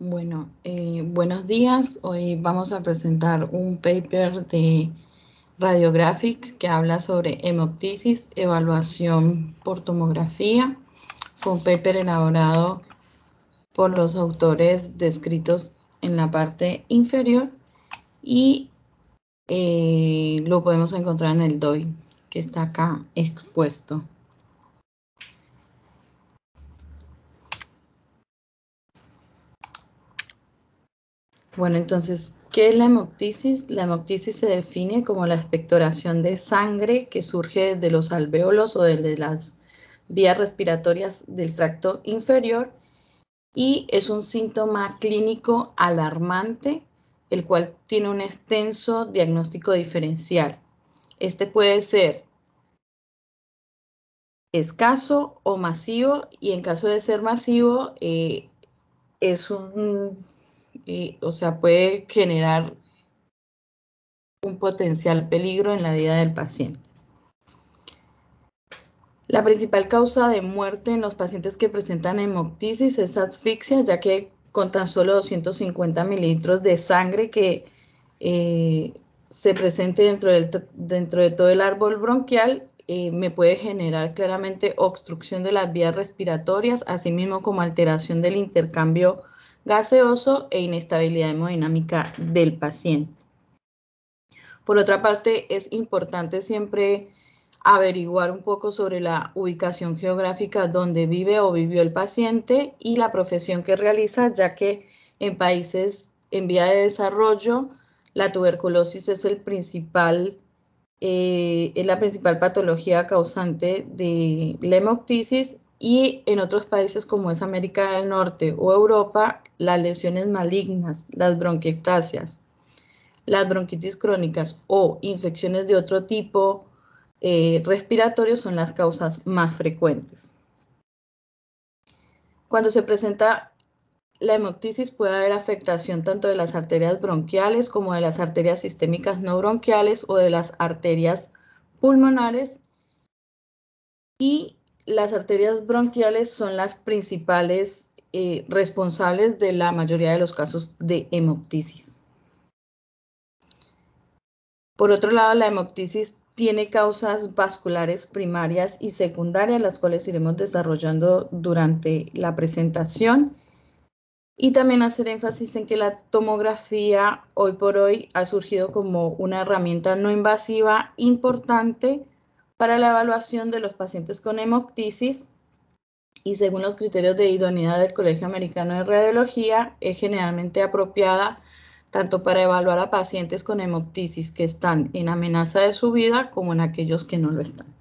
Bueno, buenos días. Hoy vamos a presentar un paper de Radiographics que habla sobre hemoptisis, evaluación por tomografía. Fue un paper elaborado por los autores descritos en la parte inferior y lo podemos encontrar en el DOI, que está acá expuesto. Bueno, entonces, ¿qué es la hemoptisis? La hemoptisis se define como la expectoración de sangre que surge de los alvéolos o de las vías respiratorias del tracto inferior y es un síntoma clínico alarmante, el cual tiene un extenso diagnóstico diferencial. Este puede ser escaso o masivo y en caso de ser masivo puede generar un potencial peligro en la vida del paciente. La principal causa de muerte en los pacientes que presentan hemoptisis es asfixia, ya que con tan solo 250 mililitros de sangre que se presente dentro de todo el árbol bronquial, me puede generar claramente obstrucción de las vías respiratorias, asimismo como alteración del intercambio gaseoso e inestabilidad hemodinámica del paciente. Por otra parte, es importante siempre averiguar un poco sobre la ubicación geográfica donde vive o vivió el paciente y la profesión que realiza, ya que en países en vía de desarrollo la tuberculosis es la principal patología causante de la hemoptisis y en otros países como es América del Norte o Europa, las lesiones malignas, las bronquiectasias, las bronquitis crónicas o infecciones de otro tipo respiratorios son las causas más frecuentes. Cuando se presenta la hemoptisis puede haber afectación tanto de las arterias bronquiales como de las arterias sistémicas no bronquiales o de las arterias pulmonares, y las arterias bronquiales son las principales responsables de la mayoría de los casos de hemoptisis. Por otro lado, la hemoptisis tiene causas vasculares primarias y secundarias, las cuales iremos desarrollando durante la presentación. Y también hacer énfasis en que la tomografía hoy por hoy ha surgido como una herramienta no invasiva importante para la evaluación de los pacientes con hemoptisis y según los criterios de idoneidad del Colegio Americano de Radiología es generalmente apropiada tanto para evaluar a pacientes con hemoptisis que están en amenaza de su vida como en aquellos que no lo están.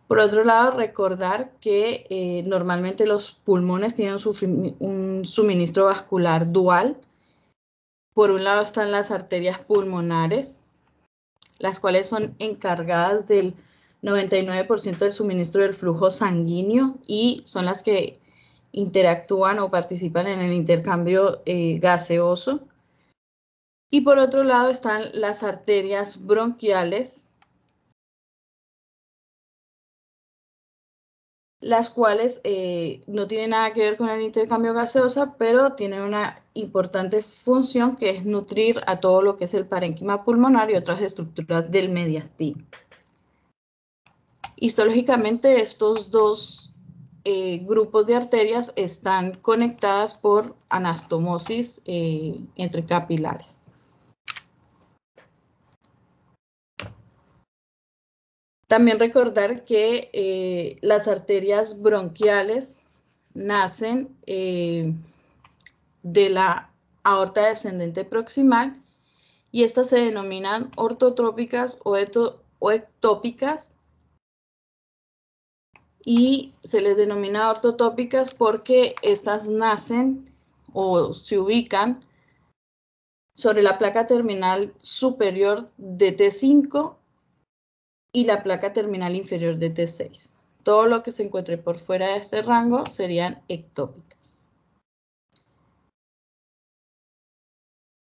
Por otro lado, recordar que normalmente los pulmones tienen un suministro vascular dual. Por un lado están las arterias pulmonares, las cuales son encargadas del 99% del suministro del flujo sanguíneo y son las que interactúan o participan en el intercambio gaseoso. Y por otro lado están las arterias bronquiales, las cuales no tienen nada que ver con el intercambio gaseoso, pero tienen una importante función que es nutrir a todo lo que es el parénquima pulmonar y otras estructuras del mediastino. Histológicamente, estos dos grupos de arterias están conectadas por anastomosis entre capilares. También recordar que las arterias bronquiales nacen de la aorta descendente proximal y estas se denominan ortotrópicas o ectópicas, y se les denomina ortotópicas porque estas nacen o se ubican sobre la placa terminal superior de T5 y la placa terminal inferior de T6. Todo lo que se encuentre por fuera de este rango serían ectópicas.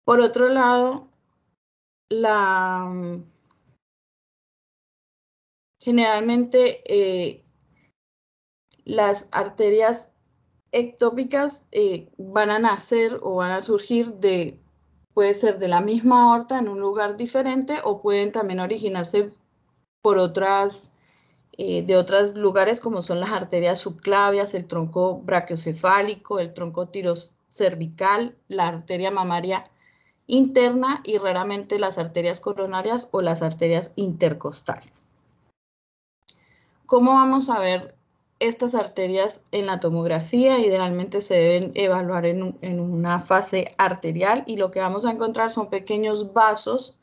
Por otro lado, generalmente Las arterias ectópicas van a nacer o van a surgir puede ser de la misma aorta en un lugar diferente o pueden también originarse por de otros lugares como son las arterias subclavias, el tronco brachiocefálico, el tronco tirocervical, la arteria mamaria interna y raramente las arterias coronarias o las arterias intercostales. ¿Cómo vamos a ver estas arterias en la tomografía? Idealmente se deben evaluar en una fase arterial y lo que vamos a encontrar son pequeños vasos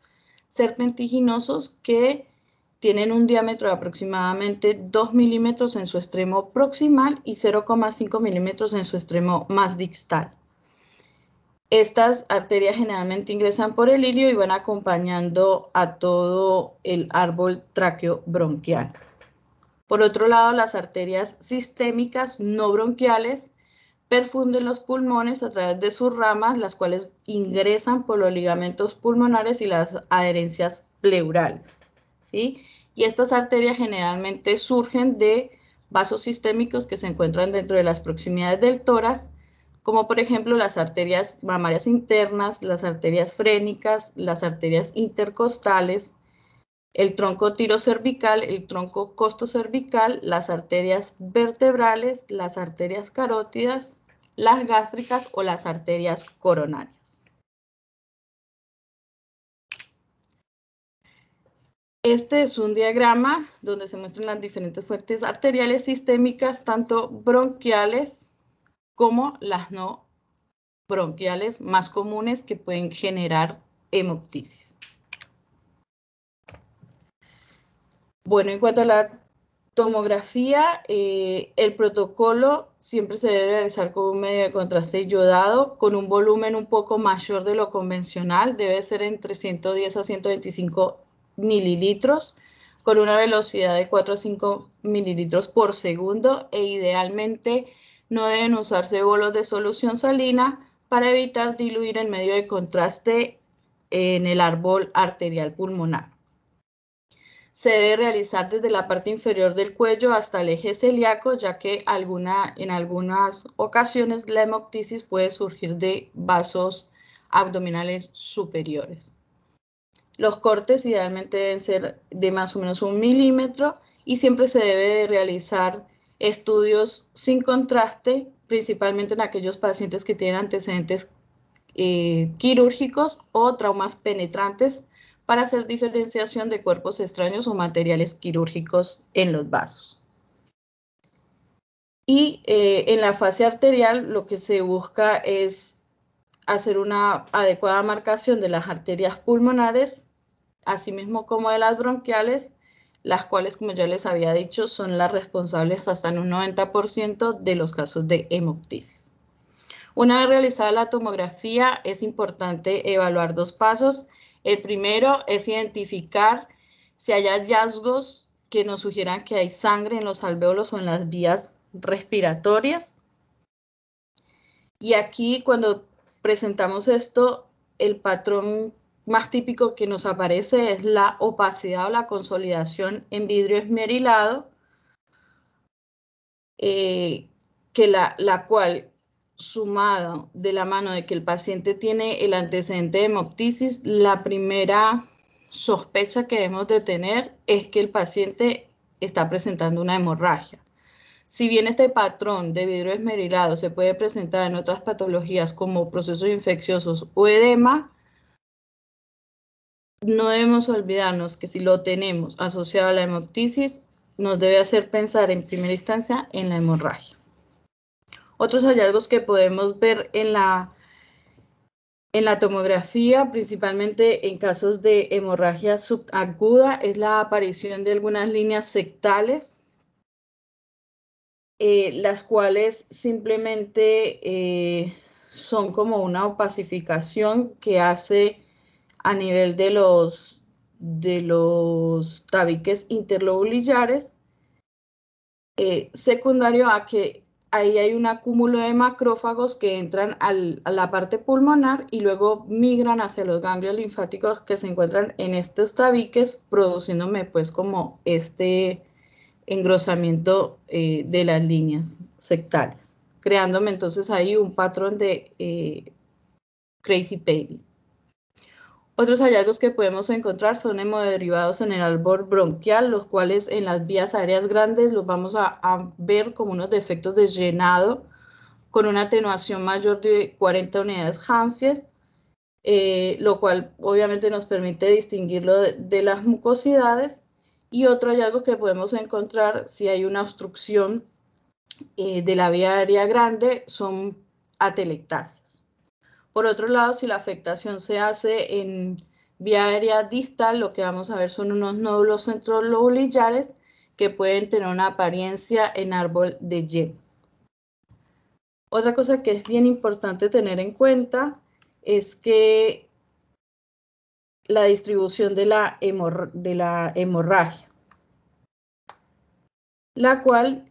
serpentiginosos que tienen un diámetro de aproximadamente 2 milímetros en su extremo proximal y 0,5 milímetros en su extremo más distal. Estas arterias generalmente ingresan por el ilio y van acompañando a todo el árbol tráqueo-bronquial. Por otro lado, las arterias sistémicas no bronquiales perfunden los pulmones a través de sus ramas, las cuales ingresan por los ligamentos pulmonares y las adherencias pleurales, ¿sí? Y estas arterias generalmente surgen de vasos sistémicos que se encuentran dentro de las proximidades del tórax, como por ejemplo las arterias mamarias internas, las arterias frénicas, las arterias intercostales, el tronco tirocervical, el tronco costocervical, las arterias vertebrales, las arterias carótidas, las gástricas o las arterias coronarias. Este es un diagrama donde se muestran las diferentes fuentes arteriales sistémicas, tanto bronquiales como las no bronquiales más comunes que pueden generar hemoptisis. Bueno, en cuanto a la tomografía, el protocolo siempre se debe realizar con un medio de contraste iodado con un volumen un poco mayor de lo convencional, debe ser entre 110 a 125 mililitros, con una velocidad de 4 a 5 mililitros por segundo e idealmente no deben usarse bolos de solución salina para evitar diluir el medio de contraste en el árbol arterial pulmonar. Se debe realizar desde la parte inferior del cuello hasta el eje celíaco, ya que en algunas ocasiones la hemoptisis puede surgir de vasos abdominales superiores. Los cortes idealmente deben ser de más o menos 1 milímetro y siempre se debe de realizar estudios sin contraste, principalmente en aquellos pacientes que tienen antecedentes quirúrgicos o traumas penetrantes, para hacer diferenciación de cuerpos extraños o materiales quirúrgicos en los vasos. Y en la fase arterial lo que se busca es hacer una adecuada marcación de las arterias pulmonares, asimismo como de las bronquiales, las cuales, como ya les había dicho, son las responsables hasta en un 90% de los casos de hemoptisis. Una vez realizada la tomografía, es importante evaluar dos pasos. El primero es identificar si hay hallazgos que nos sugieran que hay sangre en los alvéolos o en las vías respiratorias. Y aquí, cuando presentamos esto, el patrón más típico que nos aparece es la opacidad o la consolidación en vidrio esmerilado, que la cual, sumado de la mano de que el paciente tiene el antecedente de hemoptisis, la primera sospecha que debemos de tener es que el paciente está presentando una hemorragia. Si bien este patrón de vidrio esmerilado se puede presentar en otras patologías como procesos infecciosos o edema, no debemos olvidarnos que si lo tenemos asociado a la hemoptisis, nos debe hacer pensar en primera instancia en la hemorragia. Otros hallazgos que podemos ver en la tomografía, principalmente en casos de hemorragia subaguda, es la aparición de algunas líneas sectales, las cuales simplemente son como una opacificación que hace a nivel de los tabiques interlobulillares, secundario a que ahí hay un acúmulo de macrófagos que entran a la parte pulmonar y luego migran hacia los ganglios linfáticos que se encuentran en estos tabiques, produciéndome pues como este engrosamiento de las líneas sectales, creándome entonces ahí un patrón de crazy paving. Otros hallazgos que podemos encontrar son hemoderivados en el árbol bronquial, los cuales en las vías aéreas grandes los vamos a ver como unos defectos de llenado con una atenuación mayor de 40 unidades Hanfield, lo cual obviamente nos permite distinguirlo de las mucosidades. Y otro hallazgo que podemos encontrar si hay una obstrucción de la vía aérea grande son atelectasias. Por otro lado, si la afectación se hace en vía aérea distal, lo que vamos a ver son unos nódulos centrolobulillares que pueden tener una apariencia en árbol de Y. Otra cosa que es bien importante tener en cuenta es que la distribución de la hemorragia, la cual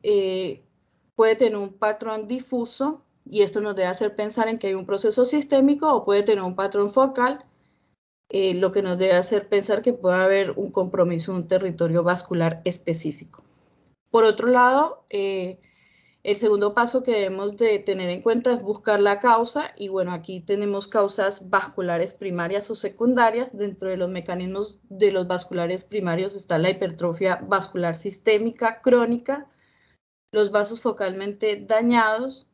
puede tener un patrón difuso, y esto nos debe hacer pensar en que hay un proceso sistémico, o puede tener un patrón focal, lo que nos debe hacer pensar que puede haber un compromiso en un territorio vascular específico. Por otro lado, el segundo paso que debemos de tener en cuenta es buscar la causa, y bueno, aquí tenemos causas vasculares primarias o secundarias. Dentro de los mecanismos de los vasculares primarios está la hipertrofia vascular sistémica crónica, los vasos focalmente dañados,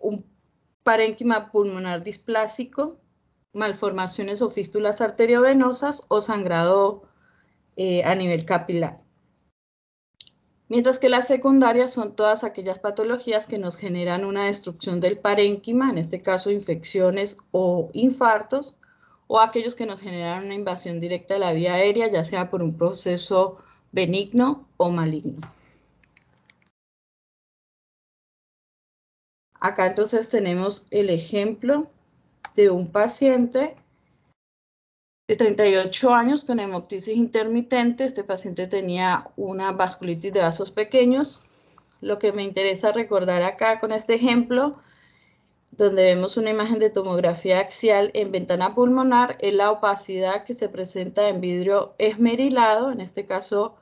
un parénquima pulmonar displásico, malformaciones o fístulas arteriovenosas o sangrado a nivel capilar. Mientras que las secundarias son todas aquellas patologías que nos generan una destrucción del parénquima, en este caso infecciones o infartos, o aquellos que nos generan una invasión directa de la vía aérea, ya sea por un proceso benigno o maligno. Acá entonces tenemos el ejemplo de un paciente de 38 años con hemoptisis intermitente. Este paciente tenía una vasculitis de vasos pequeños. Lo que me interesa recordar acá con este ejemplo, donde vemos una imagen de tomografía axial en ventana pulmonar, es la opacidad que se presenta en vidrio esmerilado, en este caso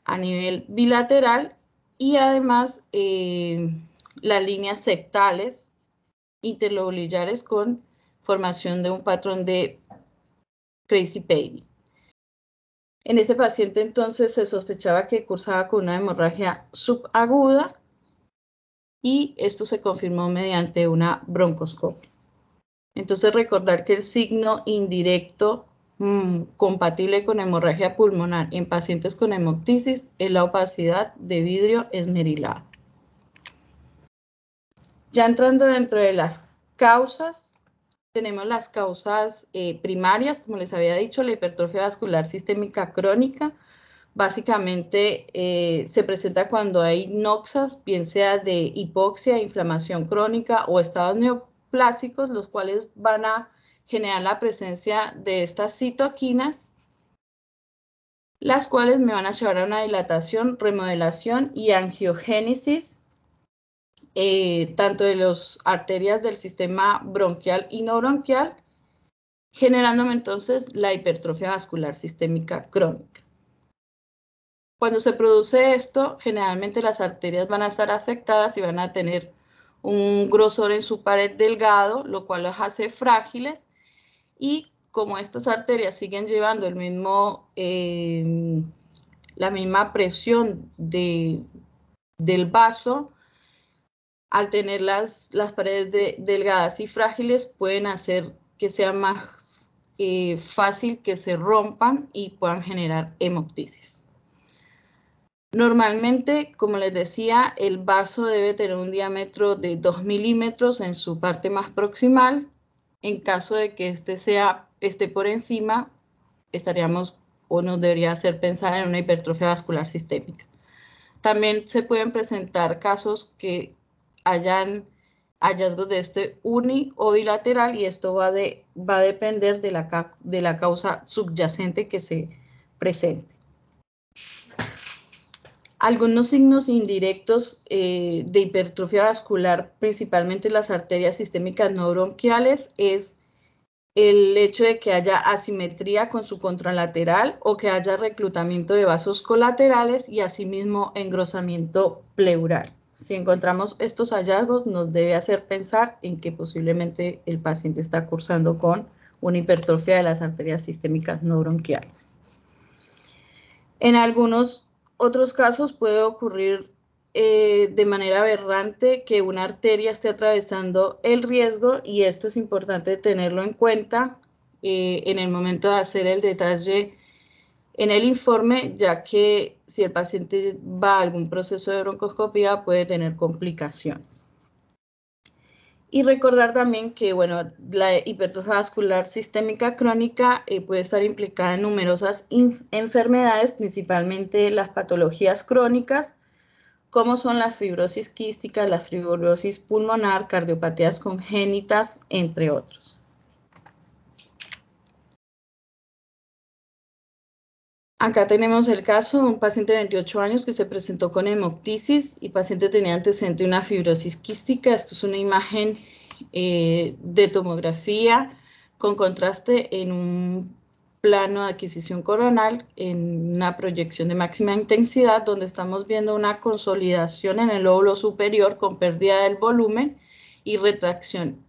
a nivel bilateral, y además las líneas septales interlobulillares con formación de un patrón de crazy paving. En este paciente entonces se sospechaba que cursaba con una hemorragia subaguda, y esto se confirmó mediante una broncoscopia. Entonces recordar que el signo indirecto compatible con hemorragia pulmonar en pacientes con hemoptisis es la opacidad de vidrio esmerilado. Ya entrando dentro de las causas, tenemos las causas primarias, como les había dicho, la hipertrofia vascular sistémica crónica. Básicamente se presenta cuando hay noxas, bien sea de hipoxia, inflamación crónica o estados neoplásicos, los cuales van a generar la presencia de estas citoquinas, las cuales me van a llevar a una dilatación, remodelación y angiogénesis, tanto de las arterias del sistema bronquial y no bronquial, generándome entonces la hipertrofia vascular sistémica crónica. Cuando se produce esto, generalmente las arterias van a estar afectadas y van a tener un grosor en su pared delgado, lo cual las hace frágiles, y como estas arterias siguen llevando la misma presión del vaso, al tener las paredes delgadas y frágiles, pueden hacer que sea más fácil que se rompan y puedan generar hemoptisis. Normalmente, como les decía, el vaso debe tener un diámetro de 2 milímetros en su parte más proximal. En caso de que esté por encima, estaríamos o nos debería hacer pensar en una hipertrofia vascular sistémica. También se pueden presentar casos que hayan hallazgos de este uni o bilateral, y esto va a depender de la causa subyacente que se presente. Algunos signos indirectos de hipertrofia vascular, principalmente las arterias sistémicas no bronquiales, es el hecho de que haya asimetría con su contralateral o que haya reclutamiento de vasos colaterales y asimismo engrosamiento pleural. Si encontramos estos hallazgos, nos debe hacer pensar en que posiblemente el paciente está cursando con una hipertrofia de las arterias sistémicas no bronquiales. En algunos otros casos puede ocurrir de manera aberrante que una arteria esté atravesando el riesgo, y esto es importante tenerlo en cuenta en el momento de hacer el detalle en el informe, ya que si el paciente va a algún proceso de broncoscopía puede tener complicaciones. Y recordar también que, bueno, la hipertrofia vascular sistémica crónica puede estar implicada en numerosas enfermedades, principalmente las patologías crónicas, como son las fibrosis quísticas, la fibrosis pulmonar, cardiopatías congénitas, entre otros. Acá tenemos el caso de un paciente de 28 años que se presentó con hemoptisis y el paciente tenía antecedente de una fibrosis quística. Esto es una imagen de tomografía con contraste en un plano de adquisición coronal en una proyección de máxima intensidad, donde estamos viendo una consolidación en el lóbulo superior con pérdida del volumen y retracción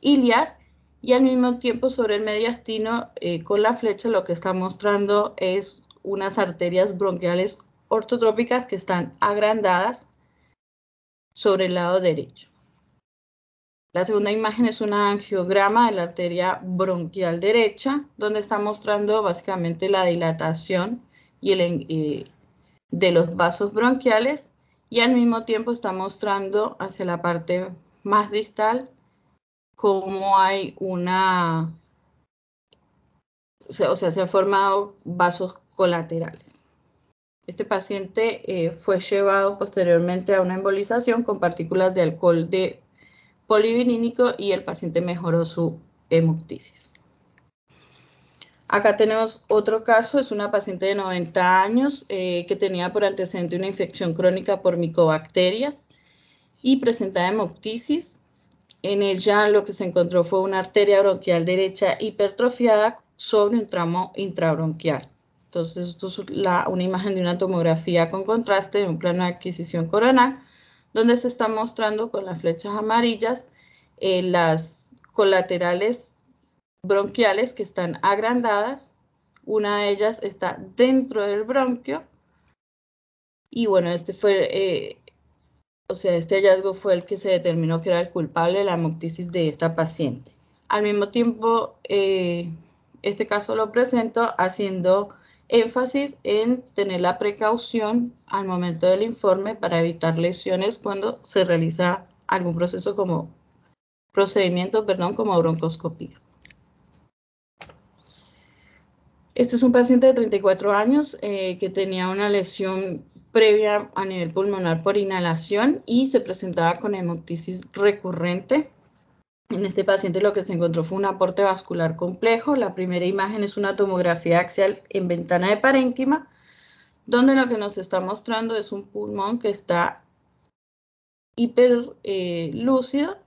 iliar, y al mismo tiempo sobre el mediastino con la flecha lo que está mostrando es unas arterias bronquiales ortotrópicas que están agrandadas sobre el lado derecho. La segunda imagen es un angiograma de la arteria bronquial derecha, donde está mostrando básicamente la dilatación y de los vasos bronquiales, y al mismo tiempo está mostrando hacia la parte más distal cómo hay una, o sea, se han formado vasos colaterales. Este paciente fue llevado posteriormente a una embolización con partículas de alcohol de polivinílico y el paciente mejoró su hemoptisis. Acá tenemos otro caso, es una paciente de 90 años que tenía por antecedente una infección crónica por micobacterias y presentaba hemoptisis. En ella lo que se encontró fue una arteria bronquial derecha hipertrofiada sobre un tramo intrabronquial. Entonces, esto es una imagen de una tomografía con contraste de un plano de adquisición coronal, donde se está mostrando con las flechas amarillas las colaterales bronquiales que están agrandadas. Una de ellas está dentro del bronquio. Y bueno, este hallazgo fue el que se determinó que era el culpable de la hemoptisis de esta paciente. Al mismo tiempo, este caso lo presento haciendo énfasis en tener la precaución al momento del informe para evitar lesiones cuando se realiza algún procedimiento como broncoscopía. Este es un paciente de 34 años que tenía una lesión previa a nivel pulmonar por inhalación y se presentaba con hemoptisis recurrente. En este paciente lo que se encontró fue un aporte vascular complejo. La primera imagen es una tomografía axial en ventana de parénquima, donde lo que nos está mostrando es un pulmón que está hiperlúcido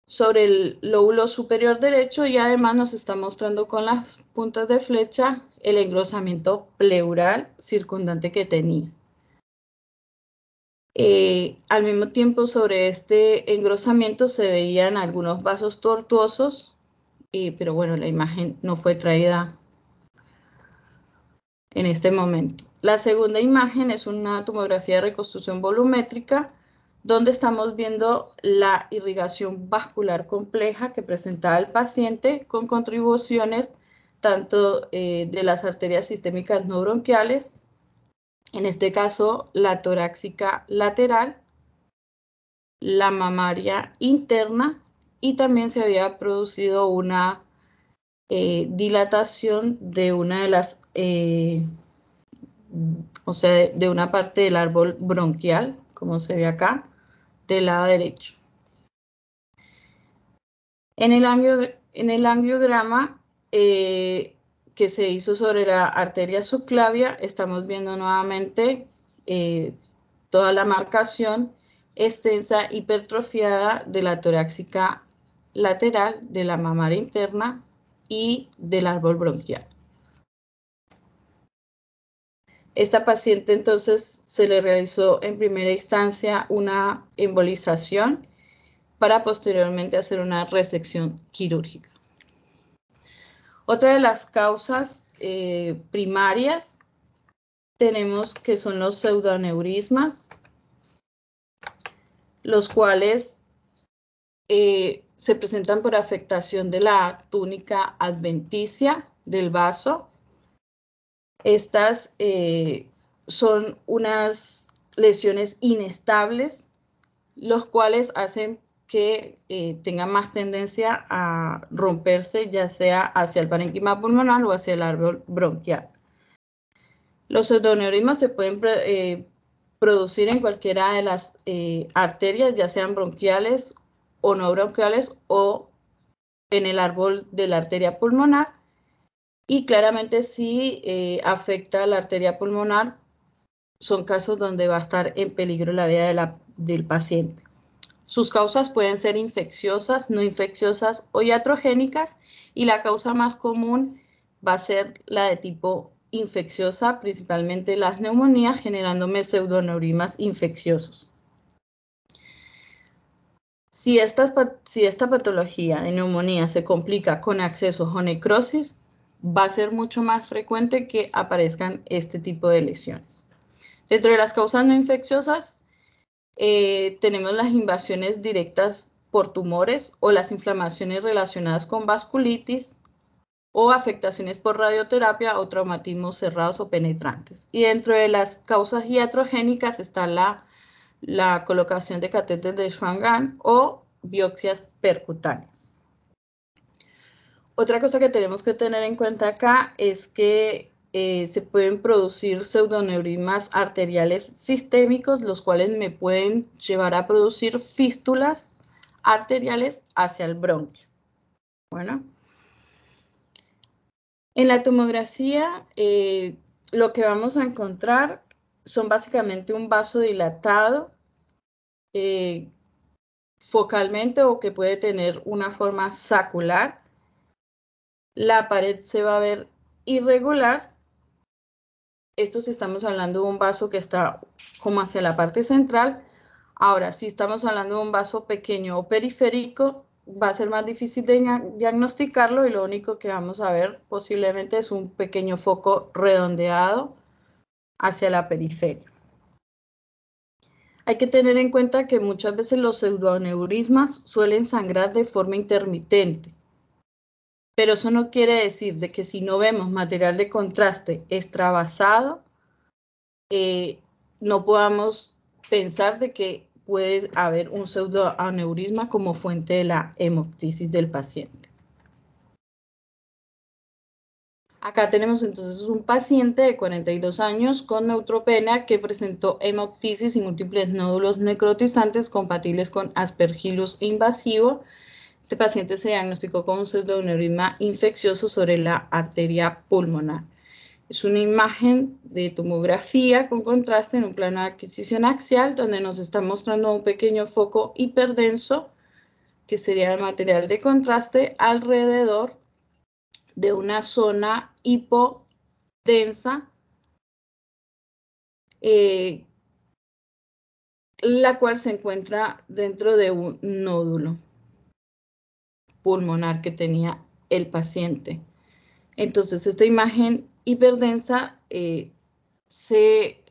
sobre el lóbulo superior derecho, y además nos está mostrando con las puntas de flecha el engrosamiento pleural circundante que tenía. Al mismo tiempo, sobre este engrosamiento se veían algunos vasos tortuosos, pero bueno, la imagen no fue traída en este momento. La segunda imagen es una tomografía de reconstrucción volumétrica, donde estamos viendo la irrigación vascular compleja que presentaba el paciente con contribuciones tanto de las arterias sistémicas no bronquiales, en este caso la torácica lateral, la mamaria interna, y también se había producido una dilatación de una de las, de una parte del árbol bronquial, como se ve acá, del lado derecho. En el angiograma que se hizo sobre la arteria subclavia, estamos viendo nuevamente toda la marcación extensa hipertrofiada de la torácica lateral de la mamaria interna y del árbol bronquial. Esta paciente entonces se le realizó en primera instancia una embolización para posteriormente hacer una resección quirúrgica. Otra de las causas primarias tenemos que son los pseudoaneurismas, los cuales se presentan por afectación de la túnica adventicia del vaso. Estas son unas lesiones inestables, los cuales hacen que tengan más tendencia a romperse, ya sea hacia el parénquima pulmonar o hacia el árbol bronquial. Los pseudoaneurismas se pueden producir en cualquiera de las arterias, ya sean bronquiales o no bronquiales, o en el árbol de la arteria pulmonar. Y claramente si afecta a la arteria pulmonar, son casos donde va a estar en peligro la vida del paciente. Sus causas pueden ser infecciosas, no infecciosas o iatrogénicas, y la causa más común va a ser la de tipo infecciosa, principalmente las neumonías, generándome pseudoaneurismas infecciosos. Si esta patología de neumonía se complica con accesos o necrosis, va a ser mucho más frecuente que aparezcan este tipo de lesiones. Dentro de las causas no infecciosas, tenemos las invasiones directas por tumores o las inflamaciones relacionadas con vasculitis o afectaciones por radioterapia o traumatismos cerrados o penetrantes. Y dentro de las causas iatrogénicas está la colocación de catéteres de Schwann o biopsias percutáneas. Otra cosa que tenemos que tener en cuenta acá es que se pueden producir pseudoaneurismas arteriales sistémicos, los cuales me pueden llevar a producir fístulas arteriales hacia el bronquio. Bueno, en la tomografía lo que vamos a encontrar son básicamente un vaso dilatado focalmente o que puede tener una forma sacular. La pared se va a ver irregular. Esto si estamos hablando de un vaso que está como hacia la parte central. Ahora, si estamos hablando de un vaso pequeño o periférico, va a ser más difícil de diagnosticarlo y lo único que vamos a ver posiblemente es un pequeño foco redondeado hacia la periferia. Hay que tener en cuenta que muchas veces los pseudoaneurismas suelen sangrar de forma intermitente. Pero eso no quiere decir de que si no vemos material de contraste extravasado, no podamos pensar de que puede haber un pseudoaneurisma como fuente de la hemoptisis del paciente. Acá tenemos entonces un paciente de 42 años con neutropenia que presentó hemoptisis y múltiples nódulos necrotizantes compatibles con Aspergillus invasivo. Este paciente se diagnosticó con un pseudoaneurisma infeccioso sobre la arteria pulmonar. Es una imagen de tomografía con contraste en un plano de adquisición axial donde nos está mostrando un pequeño foco hiperdenso, que sería el material de contraste, alrededor de una zona hipodensa, la cual se encuentra dentro de un nódulo pulmonar que tenía el paciente. Entonces, esta imagen hiperdensa se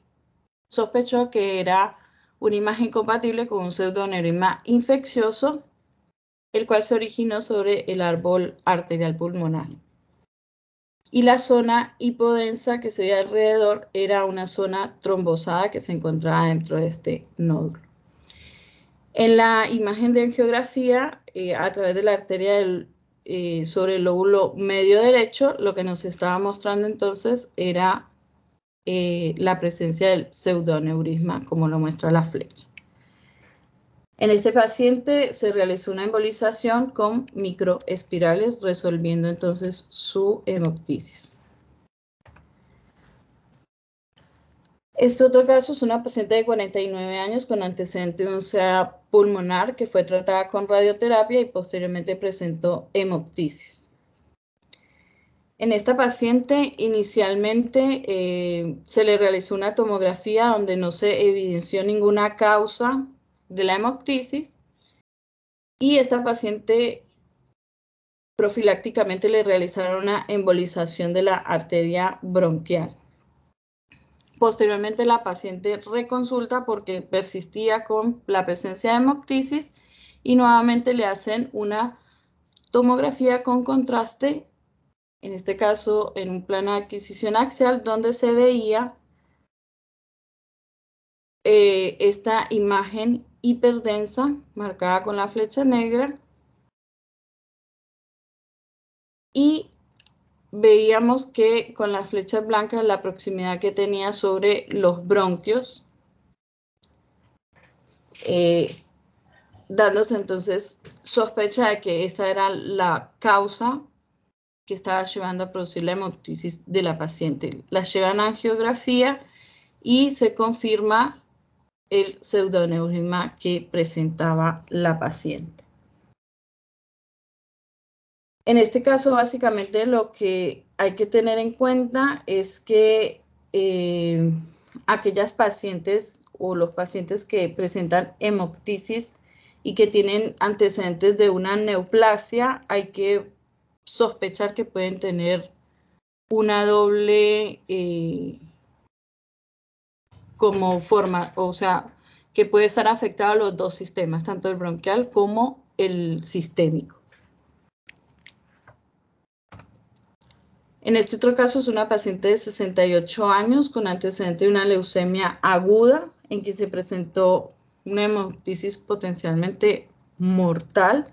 sospechó que era una imagen compatible con un pseudoaneurisma infeccioso, el cual se originó sobre el árbol arterial pulmonar. Y la zona hipodensa que se veía alrededor era una zona trombosada que se encontraba dentro de este nódulo. En la imagen de angiografía, a través de la arteria sobre el lóbulo medio derecho, lo que nos estaba mostrando entonces era la presencia del pseudoaneurisma, como lo muestra la flecha. En este paciente se realizó una embolización con microespirales, resolviendo entonces su hemoptisis. Este otro caso es una paciente de 49 años con antecedente de un CA pulmonar que fue tratada con radioterapia y posteriormente presentó hemoptisis. En esta paciente inicialmente se le realizó una tomografía donde no se evidenció ninguna causa de la hemoptisis y esta paciente profilácticamente le realizaron una embolización de la arteria bronquial. Posteriormente la paciente reconsulta porque persistía con la presencia de hemoptisis y nuevamente le hacen una tomografía con contraste, en este caso en un plano de adquisición axial, donde se veía esta imagen hiperdensa marcada con la flecha negra y veíamos que con las flechas blancas la proximidad que tenía sobre los bronquios, dándose entonces sospecha de que esta era la causa que estaba llevando a producir la hemoptisis de la paciente. La llevan a angiografía y se confirma el pseudoneurisma que presentaba la paciente. En este caso, básicamente lo que hay que tener en cuenta es que aquellas pacientes o los pacientes que presentan hemoptisis y que tienen antecedentes de una neoplasia, hay que sospechar que pueden tener una doble como forma, o sea, que puede estar afectado a los dos sistemas, tanto el bronquial como el sistémico. En este otro caso es una paciente de 68 años con antecedente de una leucemia aguda en que se presentó una hemoptisis potencialmente mortal.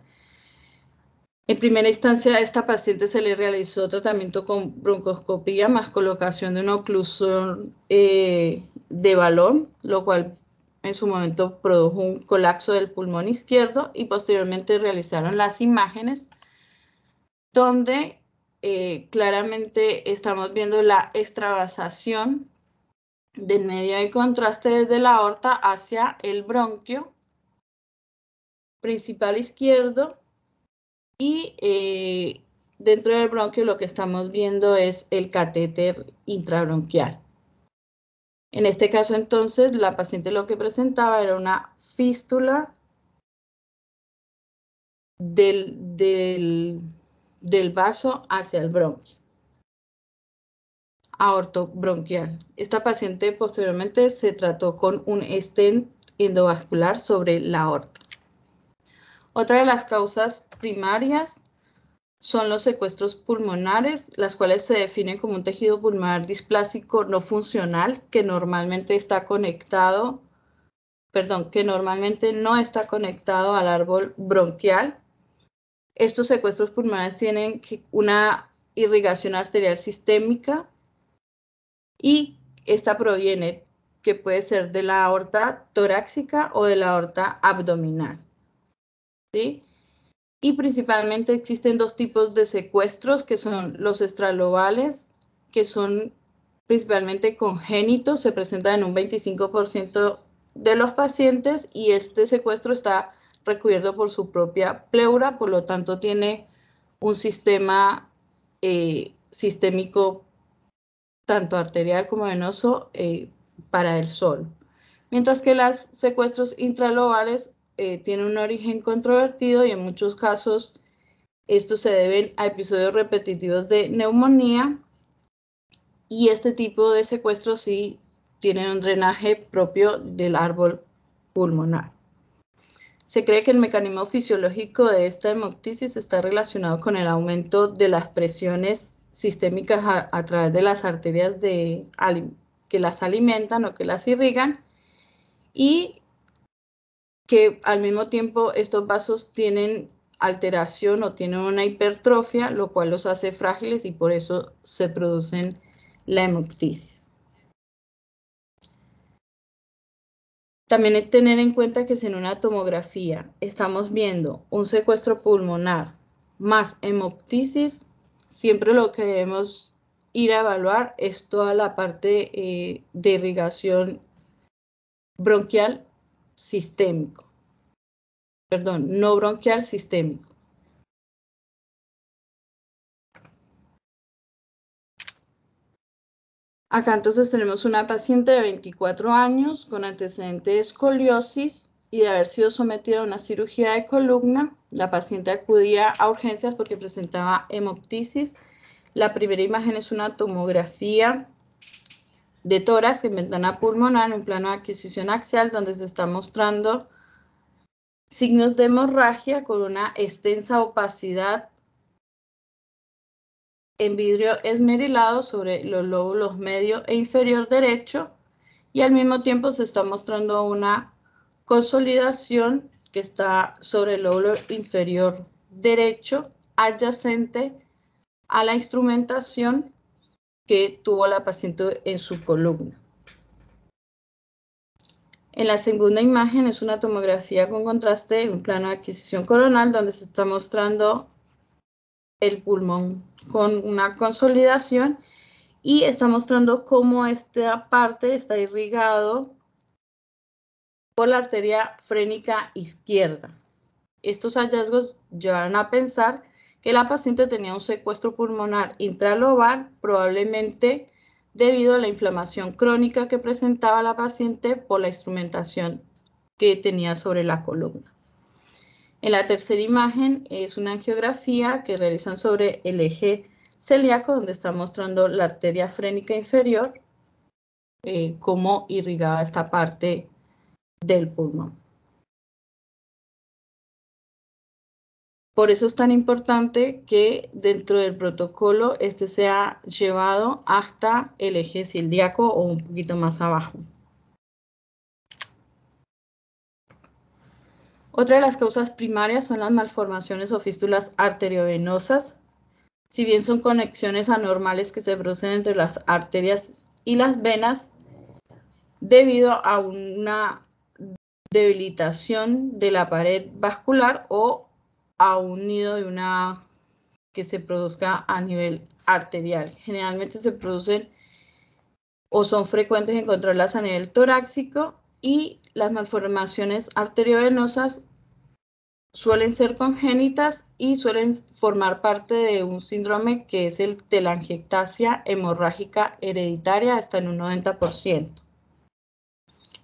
En primera instancia a esta paciente se le realizó tratamiento con broncoscopía más colocación de una oclusión de balón, lo cual en su momento produjo un colapso del pulmón izquierdo y posteriormente realizaron las imágenes donde claramente estamos viendo la extravasación del medio de contraste desde la aorta hacia el bronquio principal izquierdo y dentro del bronquio lo que estamos viendo es el catéter intrabronquial. En este caso entonces la paciente lo que presentaba era una fístula del vaso hacia el bronquio aortobronquial. Esta paciente posteriormente se trató con un stent endovascular sobre la aorta. Otra de las causas primarias son los secuestros pulmonares, las cuales se definen como un tejido pulmonar displásico no funcional que normalmente no está conectado al árbol bronquial. Estos secuestros pulmonares tienen una irrigación arterial sistémica y esta proviene, que puede ser de la aorta torácica o de la aorta abdominal, ¿sí? Y principalmente existen dos tipos de secuestros, que son los extralobales, que son principalmente congénitos, se presentan en un 25% de los pacientes y este secuestro está recubierto por su propia pleura, por lo tanto tiene un sistema sistémico tanto arterial como venoso para el sol. Mientras que los secuestros intralobales tienen un origen controvertido y en muchos casos estos se deben a episodios repetitivos de neumonía y este tipo de secuestros sí tienen un drenaje propio del árbol pulmonar. Se cree que el mecanismo fisiológico de esta hemoptisis está relacionado con el aumento de las presiones sistémicas a través de las arterias que las alimentan o que las irrigan y que al mismo tiempo estos vasos tienen alteración o tienen una hipertrofia, lo cual los hace frágiles y por eso se producen la hemoptisis. También hay que tener en cuenta que si en una tomografía estamos viendo un secuestro pulmonar más hemoptisis, siempre lo que debemos ir a evaluar es toda la parte de irrigación bronquial sistémico. Perdón, no bronquial sistémico. Acá entonces tenemos una paciente de 24 años con antecedente de escoliosis y de haber sido sometida a una cirugía de columna. La paciente acudía a urgencias porque presentaba hemoptisis. La primera imagen es una tomografía de tórax en ventana pulmonar en un plano de adquisición axial donde se está mostrando signos de hemorragia con una extensa opacidad en vidrio esmerilado sobre los lóbulos medio e inferior derecho, y al mismo tiempo se está mostrando una consolidación que está sobre el lóbulo inferior derecho adyacente a la instrumentación que tuvo la paciente en su columna. En la segunda imagen es una tomografía con contraste en un plano de adquisición coronal donde se está mostrando el pulmón con una consolidación y está mostrando cómo esta parte está irrigado por la arteria frénica izquierda. Estos hallazgos llevaron a pensar que la paciente tenía un secuestro pulmonar intralobar, probablemente debido a la inflamación crónica que presentaba la paciente por la instrumentación que tenía sobre la columna. En la tercera imagen es una angiografía que realizan sobre el eje celíaco, donde está mostrando la arteria frénica inferior, cómo irrigaba esta parte del pulmón. Por eso es tan importante que dentro del protocolo este sea llevado hasta el eje cilíaco o un poquito más abajo. Otra de las causas primarias son las malformaciones o fístulas arteriovenosas. Si bien son conexiones anormales que se producen entre las arterias y las venas, debido a una debilitación de la pared vascular o a un nido de una que se produzca a nivel arterial. Generalmente se producen o son frecuentes encontrarlas a nivel torácico, y las malformaciones arteriovenosas suelen ser congénitas y suelen formar parte de un síndrome que es el telangiectasia hemorrágica hereditaria hasta en un 90%.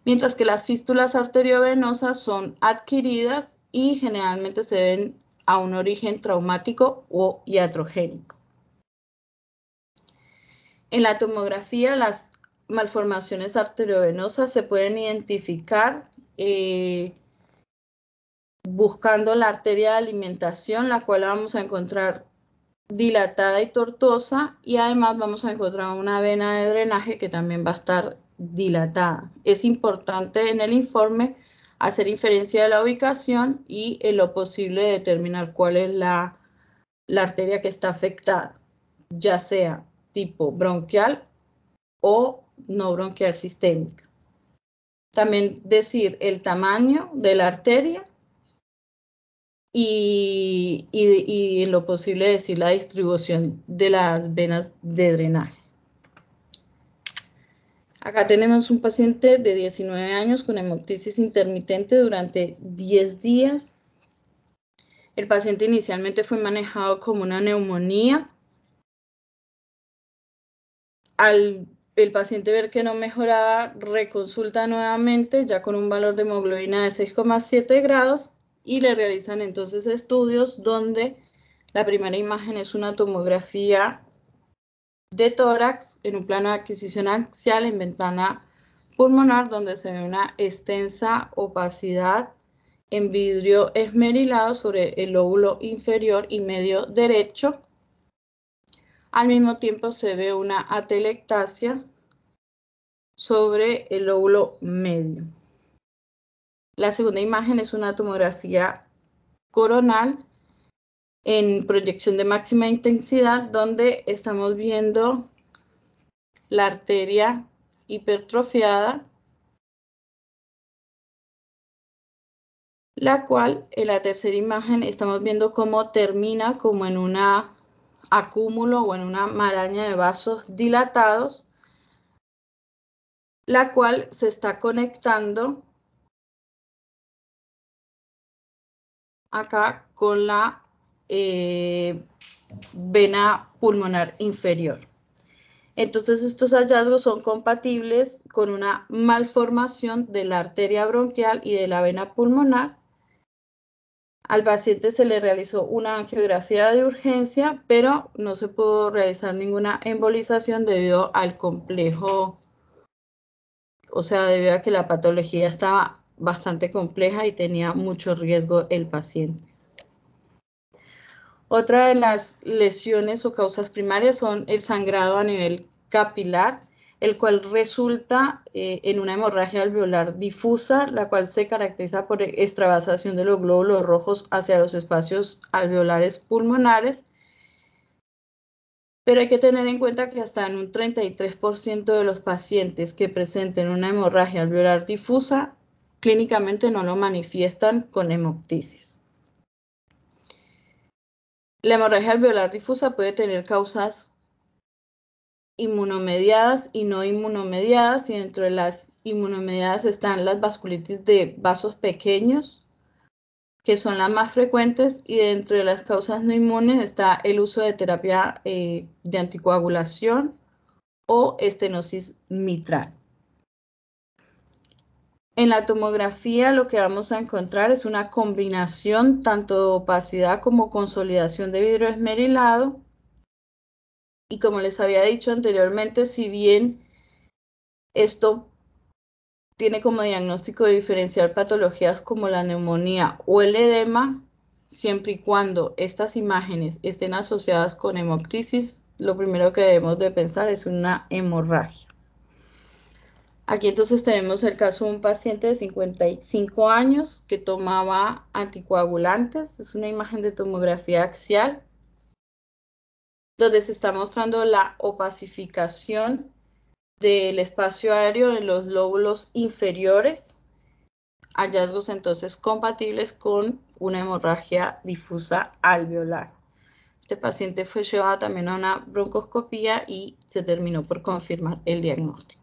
Mientras que las fístulas arteriovenosas son adquiridas y generalmente se deben a un origen traumático o iatrogénico. En la tomografía, las malformaciones arteriovenosas se pueden identificar buscando la arteria de alimentación, la cual vamos a encontrar dilatada y tortuosa, y además vamos a encontrar una vena de drenaje que también va a estar dilatada. Es importante en el informe hacer inferencia de la ubicación y en lo posible determinar cuál es la arteria que está afectada, ya sea tipo bronquial o no bronquial sistémica. También decir el tamaño de la arteria y en lo posible decir la distribución de las venas de drenaje. Acá tenemos un paciente de 19 años con hemoptisis intermitente durante 10 días. El paciente inicialmente fue manejado como una neumonía. Al el paciente ver que no mejoraba, reconsulta nuevamente ya con un valor de hemoglobina de 6,7 grados y le realizan entonces estudios donde la primera imagen es una tomografía de tórax en un plano de adquisición axial en ventana pulmonar, donde se ve una extensa opacidad en vidrio esmerilado sobre el lóbulo inferior y medio derecho. Al mismo tiempo se ve una atelectasia sobre el lóbulo medio. La segunda imagen es una tomografía coronal en proyección de máxima intensidad, donde estamos viendo la arteria hipertrofiada, la cual en la tercera imagen estamos viendo cómo termina como en una acúmulo o en una maraña de vasos dilatados, la cual se está conectando acá con la vena pulmonar inferior. Entonces, estos hallazgos son compatibles con una malformación de la arteria bronquial y de la vena pulmonar. Al paciente se le realizó una angiografía de urgencia, pero no se pudo realizar ninguna embolización debido al complejo, o sea, debido a que la patología estaba bastante compleja y tenía mucho riesgo el paciente. Otra de las lesiones o causas primarias son el sangrado a nivel capilar, el cual resulta en una hemorragia alveolar difusa, la cual se caracteriza por extravasación de los glóbulos rojos hacia los espacios alveolares pulmonares. Pero hay que tener en cuenta que hasta en un 33% de los pacientes que presenten una hemorragia alveolar difusa, clínicamente no lo manifiestan con hemoptisis. La hemorragia alveolar difusa puede tener causas inmunomediadas y no inmunomediadas, y dentro de las inmunomediadas están las vasculitis de vasos pequeños, que son las más frecuentes, y dentro de las causas no inmunes está el uso de terapia de anticoagulación o estenosis mitral. En la tomografía lo que vamos a encontrar es una combinación tanto de opacidad como consolidación de vidrio esmerilado. Y como les había dicho anteriormente, si bien esto tiene como diagnóstico diferencial patologías como la neumonía o el edema, siempre y cuando estas imágenes estén asociadas con hemoptisis, lo primero que debemos de pensar es una hemorragia. Aquí entonces tenemos el caso de un paciente de 55 años que tomaba anticoagulantes. Es una imagen de tomografía axial donde se está mostrando la opacificación del espacio aéreo en los lóbulos inferiores. Hallazgos entonces compatibles con una hemorragia difusa alveolar. Este paciente fue llevado también a una broncoscopía y se terminó por confirmar el diagnóstico.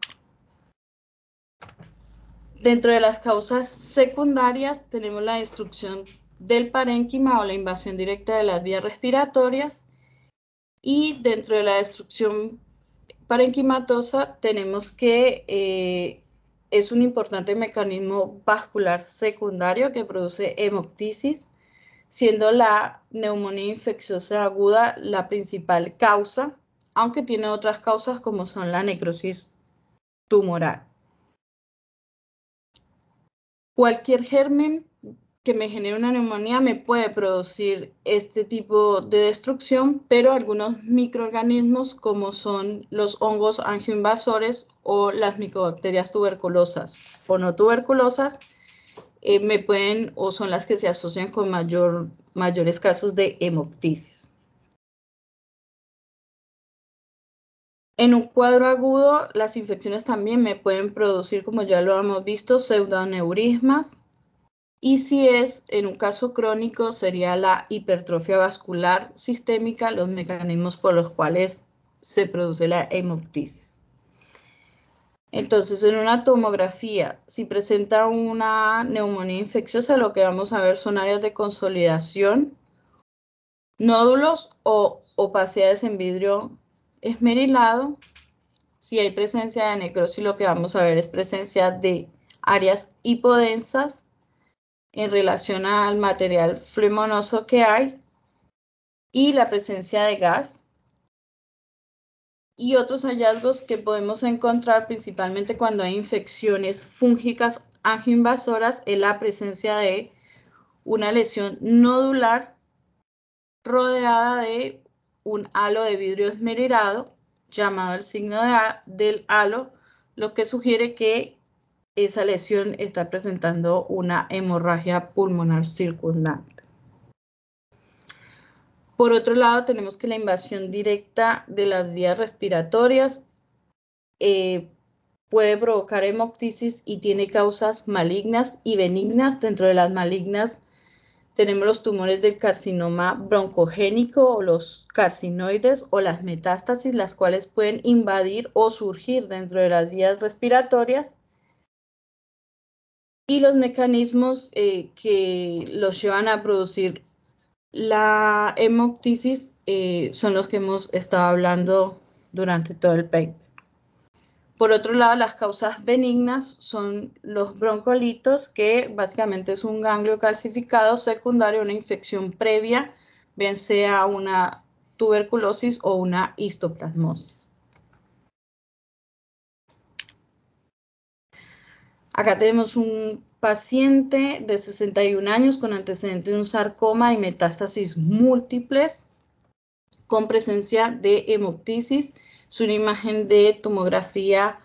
Dentro de las causas secundarias tenemos la destrucción del parénquima o la invasión directa de las vías respiratorias, y dentro de la destrucción parenquimatosa tenemos que es un importante mecanismo vascular secundario que produce hemoptisis, siendo la neumonía infecciosa aguda la principal causa, aunque tiene otras causas como son la necrosis tumoral. Cualquier germen que me genere una neumonía me puede producir este tipo de destrucción, pero algunos microorganismos como son los hongos angioinvasores o las micobacterias tuberculosas o no tuberculosas me pueden o son las que se asocian con mayores casos de hemoptisis. En un cuadro agudo, las infecciones también me pueden producir, como ya lo hemos visto, pseudoneurismas. Y si es en un caso crónico, sería la hipertrofia vascular sistémica, los mecanismos por los cuales se produce la hemoptisis. Entonces, en una tomografía, si presenta una neumonía infecciosa, lo que vamos a ver son áreas de consolidación, nódulos o opacidades en vidrio esmerilado. Si hay presencia de necrosis, lo que vamos a ver es presencia de áreas hipodensas en relación al material fluiminoso que hay y la presencia de gas. Y otros hallazgos que podemos encontrar principalmente cuando hay infecciones fúngicas angioinvasoras es la presencia de una lesión nodular rodeada de un halo de vidrio esmerilado llamado el signo del halo, lo que sugiere que esa lesión está presentando una hemorragia pulmonar circundante. Por otro lado, tenemos que la invasión directa de las vías respiratorias puede provocar hemoptisis y tiene causas malignas y benignas. Dentro de las malignas Tenemos los tumores del carcinoma broncogénico o los carcinoides o las metástasis, las cuales pueden invadir o surgir dentro de las vías respiratorias. Y los mecanismos que los llevan a producir la hemoptisis son los que hemos estado hablando durante todo el paper. Por otro lado, las causas benignas son los broncolitos, que básicamente es un ganglio calcificado secundario a una infección previa, bien sea una tuberculosis o una histoplasmosis. Acá tenemos un paciente de 61 años con antecedente de un sarcoma y metástasis múltiples con presencia de hemoptisis. Es una imagen de tomografía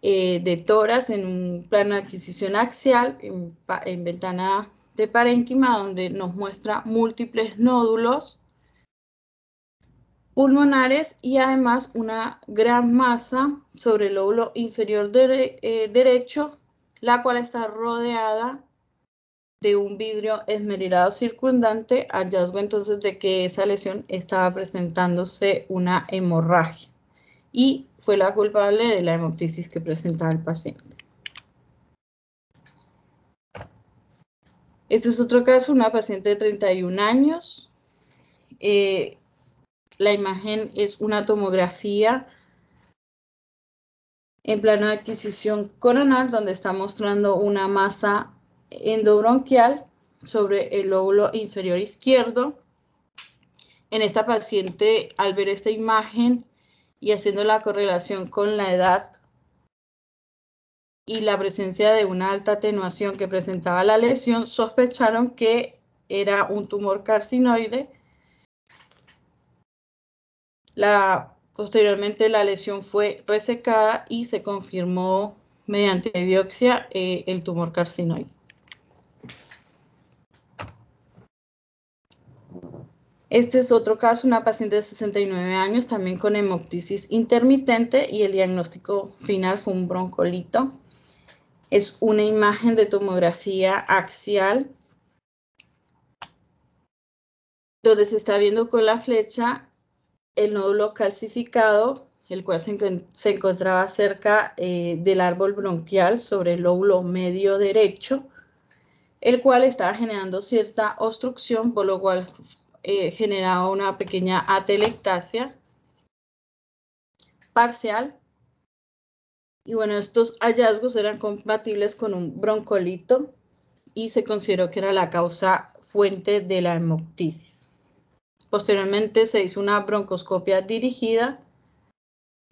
de tórax en un plano de adquisición axial, en ventana de parénquima, donde nos muestra múltiples nódulos pulmonares y además una gran masa sobre el lóbulo inferior derecho, la cual está rodeada de un vidrio esmerilado circundante, hallazgo entonces de que esa lesión estaba presentándose una hemorragia y fue la culpable de la hemoptisis que presentaba el paciente. Este es otro caso, una paciente de 31 años. La imagen es una tomografía en plano de adquisición coronal, donde está mostrando una masa endobronquial sobre el lóbulo inferior izquierdo. En esta paciente, al ver esta imagen y haciendo la correlación con la edad y la presencia de una alta atenuación que presentaba la lesión, sospecharon que era un tumor carcinoide. Posteriormente la lesión fue resecada y se confirmó mediante biopsia el tumor carcinoide. Este es otro caso, una paciente de 69 años, también con hemoptisis intermitente, y el diagnóstico final fue un broncolito. Es una imagen de tomografía axial, donde se está viendo con la flecha el nódulo calcificado, el cual se encontraba cerca del árbol bronquial sobre el lóbulo medio derecho, el cual estaba generando cierta obstrucción, por lo cual generaba una pequeña atelectasia parcial. Y bueno, estos hallazgos eran compatibles con un broncolito y se consideró que era la causa fuente de la hemoptisis. Posteriormente se hizo una broncoscopia dirigida,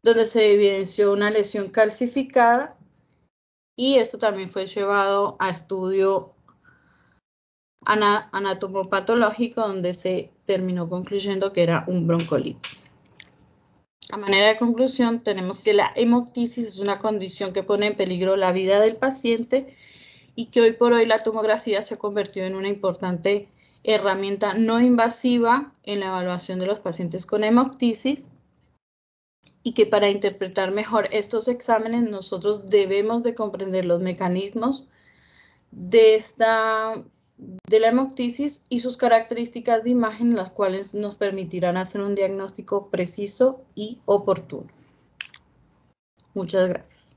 donde se evidenció una lesión calcificada, y esto también fue llevado a estudio anatomopatológico, donde se terminó concluyendo que era un broncolito. A manera de conclusión, tenemos que la hemoptisis es una condición que pone en peligro la vida del paciente y que hoy por hoy la tomografía se ha convertido en una importante herramienta no invasiva en la evaluación de los pacientes con hemoptisis, y que para interpretar mejor estos exámenes nosotros debemos de comprender los mecanismos de la hemoptisis y sus características de imagen, las cuales nos permitirán hacer un diagnóstico preciso y oportuno. Muchas gracias.